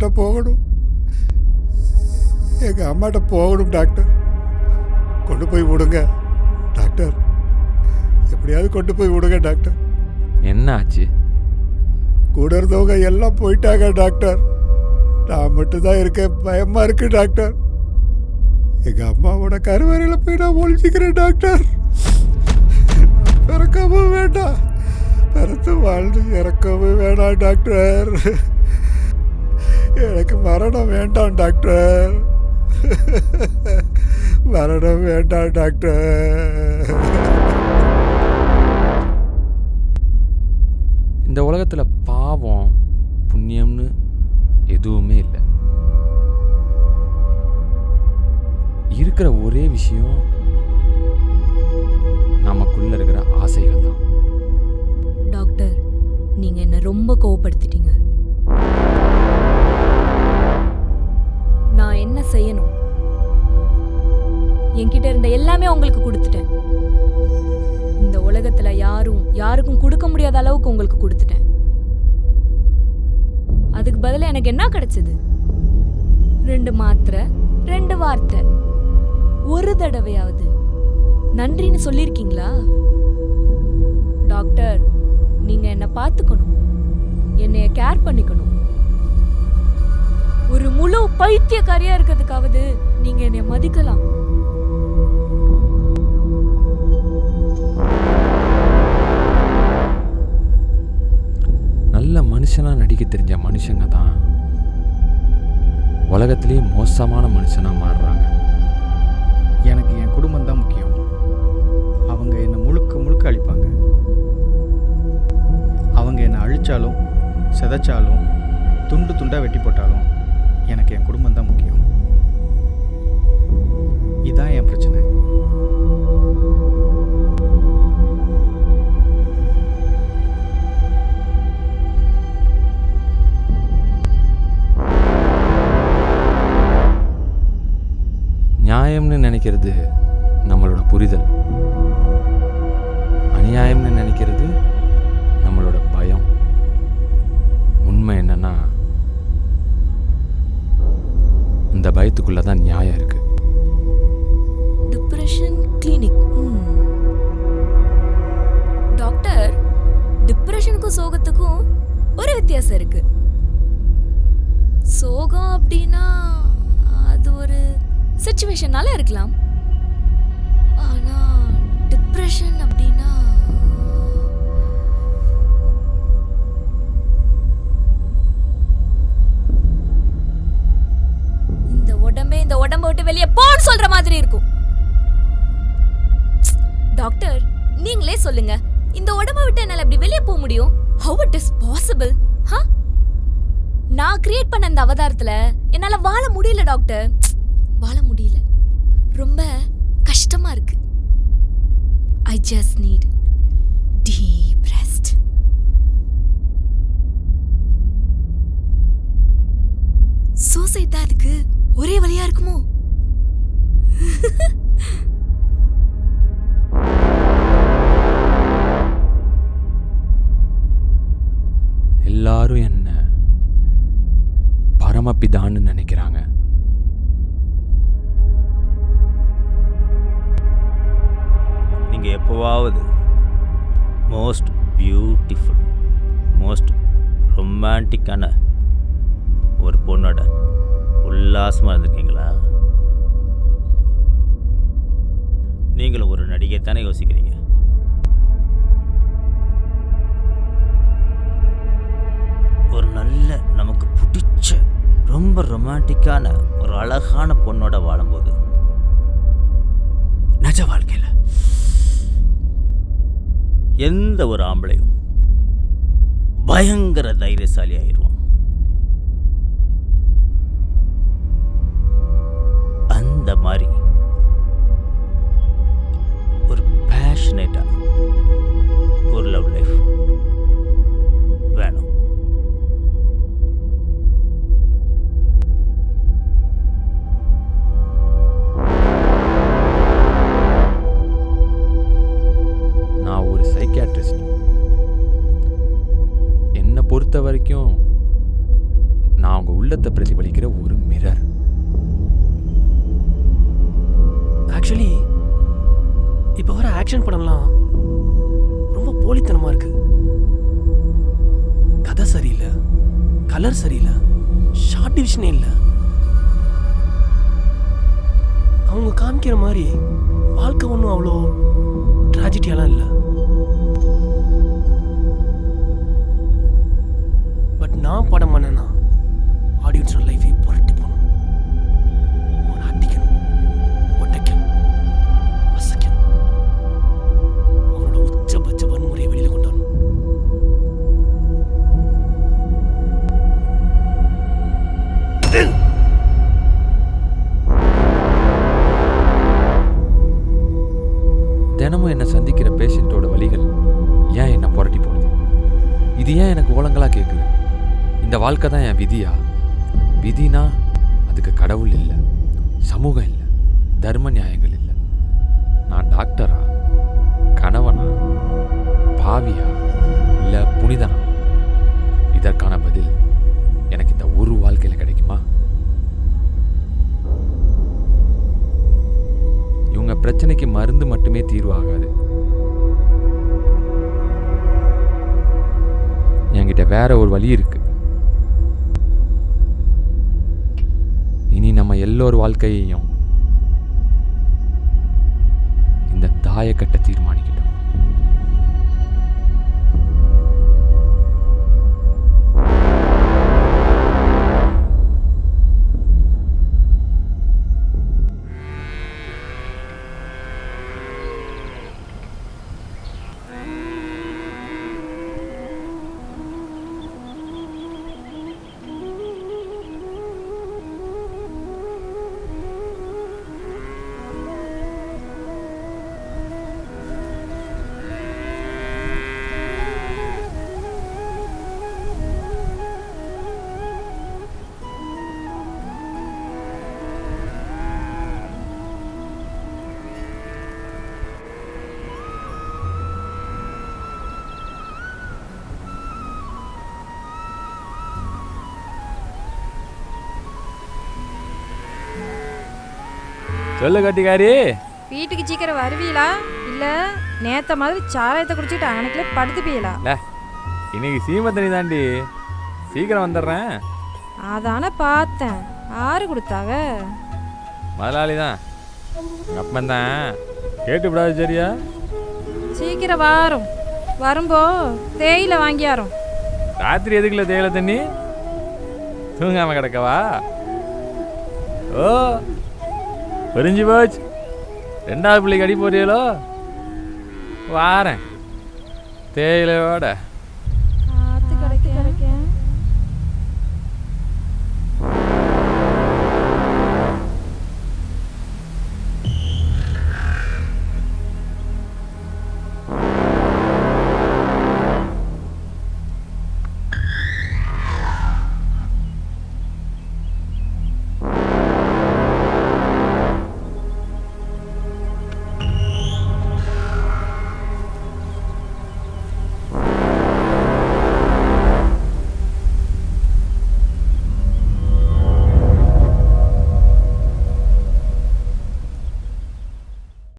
அம்மாட்ட போகணும், எங்கள் அம்மாட்ட போகணும் டாக்டர். கொண்டு போய் விடுங்க டாக்டர், எப்படியாவது கொண்டு போய் விடுங்க டாக்டர். என்ன ஆச்சு? கூட இருந்தவங்க எல்லாம் போயிட்டாங்க டாக்டர். நான் மட்டும்தான் இருக்கேன், பயமாக இருக்கு டாக்டர். எங்கள் அம்மாவோட கருவறையில் போய் நான் ஒழிச்சிக்கிறேன் டாக்டர். பிறக்கவும் வேண்டாம், பிறத்து வாழ்ந்து இறக்கவும் வேண்டாம் டாக்டர். எனக்கு மரணம் வேண்டாம் டாக்டர், மரணம் வேண்டாம் டாக்டர். இந்த உலகத்தில் பாவம் புண்ணியம்னு எதுவுமே இல்லை. இருக்கிற ஒரே விஷயம் நமக்குள்ள இருக்கிற ஆசைகள் தான். டாக்டர், நீங்க என்ன ரொம்ப கோவப்படுத்திட்டீங்க. நான் என்ன செய்யணும்? என்கிட்ட இருந்த எல்லாமே உங்களுக்கு கொடுத்துட்டேன். இந்த உலகத்துல யாருக்கும் கொடுக்க முடியாத அளவுக்கு உங்களுக்கு கொடுத்துட்டேன். அதுக்கு பதிலா எனக்கு என்ன கிடைச்சது? 2 மாத்திரை, 2 வார்த்தை. ஒரு தடவையாவது நன்றின்னு சொல்லியிருக்கீங்களா? டாக்டர், நீங்க என்ன பார்த்துக்கணும், என்னைய கேர் பண்ணிக்கணும். ஒரு முழு பைத்தியக்காரியா இருக்கிறதுக்காவது நீங்க என்னை மதிக்கலாம். நல்ல மனுஷனாக நடிக்க தெரிஞ்ச மனுஷங்க தான் உலகத்திலேயே மோசமான மனுஷனாக மாறுறாங்க. எனக்கு என் குடும்பம் தான் முக்கியம். அவங்க என்னை முழுக்க அழிப்பாங்க. அவங்க என்னை அழிச்சாலும் சிதைச்சாலும் துண்டு துண்டாக வெட்டி போட்டாலும் எனக்கு என் குடும்பம் தான் முக்கியம். இதுதான் என் பிரச்சனை. நியாயம்னு நினைக்கிறது நம்மளோட புரிதல், அநியாயம்னு நினைக்கிறது நம்மளோட பயம். உண்மை என்னன்னா, இந்த பயத்துக்குள்ள தான் நியாயம் இருக்கு. Depression clinic. டாக்டர், டிப்ரெஷனுக்கும் சோகத்துக்கும் ஒரு வித்தியாசம் இருக்கு. சோகம் அப்படின்னா அது ஒரு சிச்சுவேஷனால இருக்கலாம். ஆனா டிப்ரெஷன் அப்படின்னா இந்த உடம்பை விட்டு வெளியே போன்னு சொல்ற மாதிரி இருக்கும். டாக்டர், நீங்களே சொல்லுங்க, இந்த உடம்பை விட்டு என்னால எப்படி வெளியே போக முடியும்? How it is possible? நான் கிரியேட் பண்ண அந்த அவதாரத்துல என்னால வாழ முடியல டாக்டர், வாழ முடியல. ரொம்ப கஷ்டமா இருக்கு. I just need deep rest. Suicide தான் அதுக்கு ஒரே வழியா இருக்குமோ? எல்லாரும் என்ன பரமபிதான்னு நினைக்கிறாங்க. நீங்க எப்போவாவது மோஸ்ட் பியூட்டிஃபுல், மோஸ்ட் ரொமான்டிக்கான ஒரு பொண்ணோட உல்லாசமாக இருந்திருக்கீங்களா? நீங்களும் ஒரு நடிகை தானே யோசிக்கிறீங்க. ஒரு நல்ல நமக்கு பிடிச்ச ரொம்ப ரொமான்டிக்கான ஒரு அழகான பொண்ணோட வாழும்போது நிஜ வாழ்க்கையில் எந்த ஒரு ஆம்பளையும் பயங்கர தைரியசாலி ஆயிடுவான். அந்த மாதிரி ஒரு பேஷனேட்டா ஒரு லவ் லைஃப் வேணும். நான் ஒரு சைக்கியாட்ரிஸ்ட். என்னை பொறுத்த வரைக்கும் நான் அவங்க உள்ளத்தை பிரதிபலிக்கிற ஒரு மிரர். ஆக்சுவலி இப்போ வர ஆக்ஷன் படம்லாம் ரொம்ப போலித்தனமாக இருக்கு. கதை சரியில்லை, கலர் சரியில்லை, ஷார்ட் டிவிஷனே இல்லை. அவங்க காமிக்கிற மாதிரி வாழ்க்கை ஒன்றும் அவ்வளோ ட்ராஜடியெல்லாம் இல்லை. பட் நான் படம் பண்ணேன்னா ஆடியன்ஸோட லைஃபை புரட்டி போகணும், அவனை அடிக்கணும், ஒட்டைக்கணும், வசக்கணும், அவனோட உச்சபட்ச வன்முறையை வெளியில் கொண்டு வரணும். தினமும் என்னை சந்திக்கிற பேஷண்ட்டோட வலிகள் ஏன் என்னை புரட்டி போடுது? இது ஏன் எனக்கு ஓலங்களாக கேட்குது? இந்த வாழ்க்கை தான் என் விதியா? விதினா அதுக்கு கடவுள் இல்லை, சமூகம் இல்லை, தர்ம நியாயங்கள் இல்லை. நான் டாக்டரா, கணவனா, பாவியா, இல்லை புனிதனா? இதற்கான பதில் எனக்கு இந்த ஒரு வாழ்க்கையில் கிடைக்குமா? இவங்க பிரச்சனைக்கு மருந்து மட்டுமே தீர்வு ஆகாது. என்கிட்ட வேற ஒரு வழி இருக்கு. இனி நம்ம எல்லோர் வாழ்க்கையையும் இந்த தாயக்கட்டை தீர்மானிக்கட்டும். சொல்லு கட்டிக்காரி. வீட்டுக்கு சீக்கிரம் வருவீங்களா இல்லை நேற்ற மாதிரி சாராயத்தை குடிச்சிட்டு அன்னைக்குள்ளே படுத்துப்பீங்களா? இல்லை, இன்னைக்கு சீமத்தனி தாண்டி, சீக்கிரம் வந்துடுறேன். அதானே பார்த்தேன். ஆறு கொடுத்தாங்க? முதலாளி தான், எங்கள் அப்பன் தான். கேட்டுவிடாது சரியா? சீக்கிரம் வாரும். வரும்போ தேயிலை வாங்கியாரோம். ராத்திரி எதுக்குள்ள தேயிலை தண்ணி? தூங்காமல் கிடக்கவா? ஓ, புரிஞ்சு போச்சு. 2வது பிள்ளைக்கு அடி போறீங்களோ? வாரேன் தேயிலையோட.